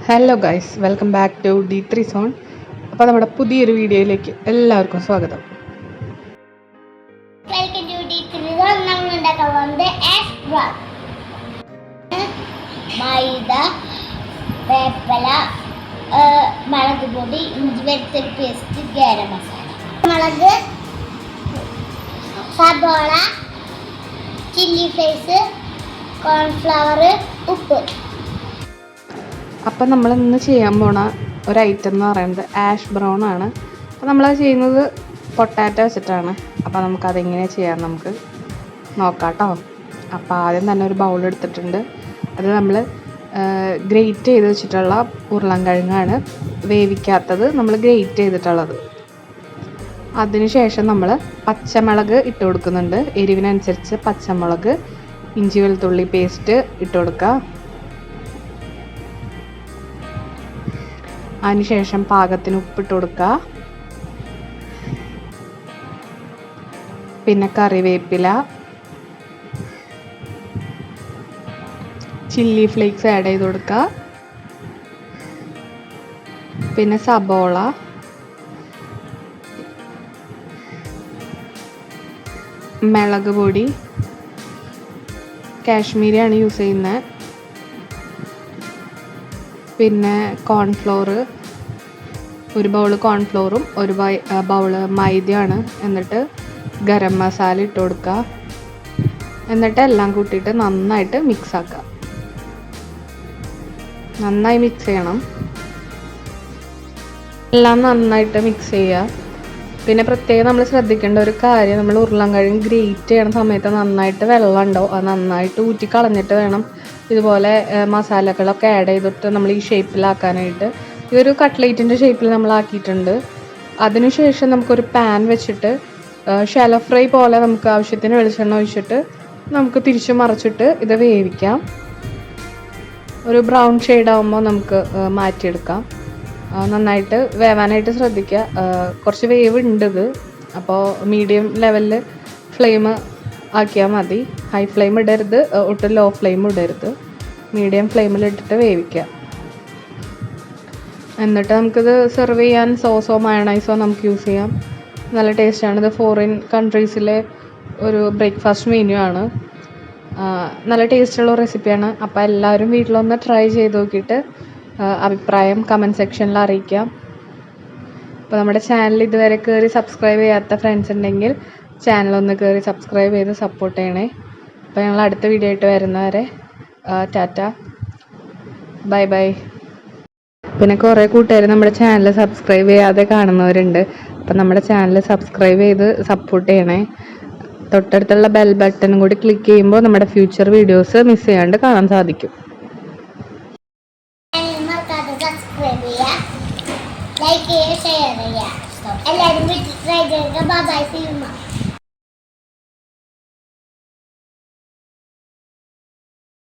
Hello guys, welcome back to D3 zone. അപ്പോൾ നമ്മുടെ പുതിയൊരു വീഡിയോയിലേക്ക് എല്ലാവർക്കും സ്വാഗതം. മൈദ, വേപ്പില, മുളക് പൊടി, ഇഞ്ചി വെളുത്തുള്ളി പേസ്റ്റ്, ഗരം മസാല, മുളക്, സബോള, ചില്ലി ഫ്ലേക്സ്, കോൺഫ്ലവർ, ഉപ്പ്. അപ്പം നമ്മൾ ഇന്ന് ചെയ്യാൻ പോണ ഒരു ഐറ്റം എന്ന് പറയുന്നത് ആഷ് ബ്രൗൺ ആണ്. അപ്പോൾ നമ്മളത് ചെയ്യുന്നത് പൊട്ടാറ്റോ വെച്ചിട്ടാണ്. അപ്പോൾ നമുക്കതെങ്ങനെ ചെയ്യാൻ നമുക്ക് നോക്കാം കേട്ടോ. അപ്പോൾ ആദ്യം തന്നെ ഒരു ബൗൾ എടുത്തിട്ടുണ്ട്. അത് നമ്മൾ ഗ്രേറ്റ് ചെയ്ത് വെച്ചിട്ടുള്ള ഉരുളൻകിഴങ്ങാണ്, വേവിക്കാത്തത് നമ്മൾ ഗ്രേറ്റ് ചെയ്തിട്ടുള്ളത്. അതിനുശേഷം നമ്മൾ പച്ചമുളക് ഇട്ട് കൊടുക്കുന്നുണ്ട്. എരിവിനനുസരിച്ച് പച്ചമുളക്, ഇഞ്ചി വെളുത്തുള്ളി പേസ്റ്റ് ഇട്ട് കൊടുക്കുക. അതിനുശേഷം പാകത്തിന് ഉപ്പിട്ട് കൊടുക്കുക. പിന്നെ കറിവേപ്പില, ചില്ലി ഫ്ലേക്സ് ആഡ് ചെയ്ത് കൊടുക്കുക. പിന്നെ സബോള, മുളക് പൊടി, കാശ്മീരിയാണ് യൂസ് ചെയ്യുന്നത്. പിന്നെ കോൺഫ്ലോർ, ഒരു ബൗള് കോൺഫ്ലോറും ഒരു ബൗള് മൈദയാണ്. എന്നിട്ട് ഗരം മസാല ഇട്ട് കൊടുക്കുക. എന്നിട്ട് എല്ലാം കൂട്ടിയിട്ട് നന്നായിട്ട് മിക്സ് ആക്കുക. നന്നായി മിക്സ് ചെയ്യണം. എല്ലാം നന്നായിട്ട് മിക്സ് ചെയ്യുക. പിന്നെ പ്രത്യേകം നമ്മൾ ശ്രദ്ധിക്കേണ്ട ഒരു കാര്യം, നമ്മൾ ഉരുളൻകിഴങ്ങ് ഗ്രേറ്റ് ചെയ്യണ സമയത്ത് നന്നായിട്ട് വെള്ളം ഉണ്ടാവും. അത് നന്നായിട്ട് ഊറ്റി കളഞ്ഞിട്ട് വേണം ഇതുപോലെ മസാലകളൊക്കെ ആഡ് ചെയ്തിട്ട് നമ്മൾ ഈ ഷേപ്പിലാക്കാനായിട്ട്. ഈ ഒരു കട്ട്ലേറ്റിൻ്റെ ഷേപ്പിൽ നമ്മൾ ആക്കിയിട്ടുണ്ട്. അതിനുശേഷം നമുക്കൊരു പാൻ വെച്ചിട്ട് ഷാലോ ഫ്രൈ പോലെ നമുക്ക് ആവശ്യത്തിന് വെളിച്ചെണ്ണ ഒഴിച്ചിട്ട് നമുക്ക് തിരിച്ചു മറിച്ചിട്ട് ഇത് വേവിക്കാം. ഒരു ബ്രൗൺ ഷെയ്ഡ് ആകുമ്പോൾ നമുക്ക് മാറ്റിയെടുക്കാം. നന്നായിട്ട് വേവാനായിട്ട് ശ്രദ്ധിക്കുക. കുറച്ച് വേവ് ഉണ്ട് ഇത്. അപ്പോൾ മീഡിയം ലെവലിൽ ഫ്ലെയിം ആക്കിയാൽ മതി. ഹൈ ഫ്ലെയിം ഇടരുത്, ഒട്ടും ലോ ഫ്ലെയിം ഇടരുത്. മീഡിയം ഫ്ലെയിമിലിട്ടിട്ട് വേവിക്കുക. എന്നിട്ട് നമുക്കിത് സെർവ് ചെയ്യാൻ സോസോ മയണൈസോ നമുക്ക് യൂസ് ചെയ്യാം. നല്ല ടേസ്റ്റാണ്. ഇത് ഫോറിൻ കൺട്രീസിലെ ഒരു ബ്രേക്ക്ഫാസ്റ്റ് മെനു ആണ്. നല്ല ടേസ്റ്റുള്ള റെസിപ്പിയാണ്. അപ്പോൾ എല്ലാവരും വീട്ടിലൊന്ന് ട്രൈ ചെയ്ത് നോക്കിയിട്ട് അഭിപ്രായം കമൻറ്റ് സെക്ഷനിൽ അറിയിക്കാം. അപ്പോൾ നമ്മുടെ ചാനൽ ഇതുവരെ കയറി സബ്സ്ക്രൈബ് ചെയ്യാത്ത ഫ്രണ്ട്സ് ഉണ്ടെങ്കിൽ ചാനലൊന്ന് കയറി സബ്സ്ക്രൈബ് ചെയ്ത് സപ്പോർട്ട് ചെയ്യണേ. അപ്പോൾ ഞങ്ങൾ അടുത്ത വീഡിയോ ആയിട്ട് വരുന്നവരെ ടാറ്റ, ബൈ ബൈ. പിന്നെ കുറേ കൂട്ടുകാർ നമ്മുടെ ചാനൽ സബ്സ്ക്രൈബ് ചെയ്യാതെ കാണുന്നവരുണ്ട്. അപ്പം നമ്മുടെ ചാനൽ സബ്സ്ക്രൈബ് ചെയ്ത് സപ്പോർട്ട് ചെയ്യണേ. തൊട്ടടുത്തുള്ള ബെൽ ബട്ടണും കൂടി ക്ലിക്ക് ചെയ്യുമ്പോൾ നമ്മുടെ ഫ്യൂച്ചർ വീഡിയോസ് മിസ് ചെയ്യാണ്ട് കാണാൻ സാധിക്കും. ലൈക്ക് ചെയ്യുക, ഷെയർ ചെയ്യുക. എല്ലാവരും വീട്ടിൽ ട്രൈ ചെയ്യുക. Bye bye.